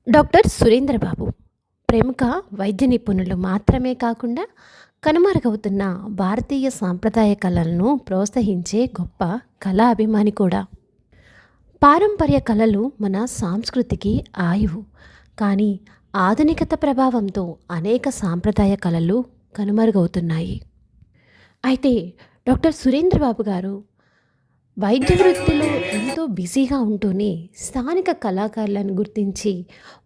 Doctor Surendra బాబు ప్రముఖ వైద్య నిపుణులు మాత్రమే కాకుండా కనుమరుగవుతున్న భారతీయ సాంప్రదాయ కళలను ప్రోత్సహించే గొప్ప కళా అభిమాని కూడా. పారంపర్య కళలు మన సంస్కృతికి ఆయువు. కానీ ఆధునికత ప్రభావంతో అనేక సాంప్రదాయ కళలు కనుమరుగవుతున్నాయి. అయితే డాక్టర్ సురేంద్ర బాబు గారు వైద్య వృత్తిలో ఎంతో బిజీగా ఉంటూనే స్థానిక కళాకారులను గుర్తించి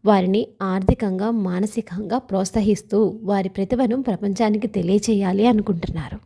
వారిని ఆర్థికంగా, మానసికంగా ప్రోత్సహిస్తూ వారి ప్రతిభను ప్రపంచానికి తెలియచేయాలి అనుకుంటున్నారు.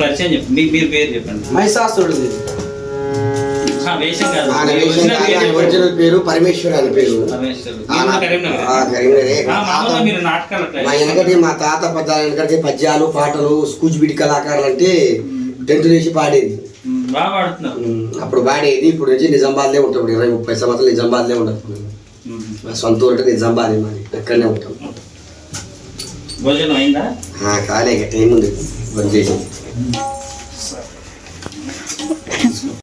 పరిచయం చెప్పండి. మీరు పేరు చెప్పండి. మహిషాసురుడు ఒరిజినల్ పేరు పరమేశ్వర్ అని పేరు. మా తాత వెనకటి పద్యాలు, పాటలు, కూచిబిడి కళాకారులు అంటే టెంట్ వేసి పాడేది. అప్పుడు పాడేది. ఇప్పుడు నుంచి నిజామాబాద్లే ఉంటాం. 20-30 సంవత్సరాలు నిజామాబాద్లే ఉంటాం. మా సొంత ఊరు నిజామాబాద్. మరి అక్కడనే ఉంటాం. భోజనం అయిందా? కాలే, టైం ఉంది. బంద్ చేసి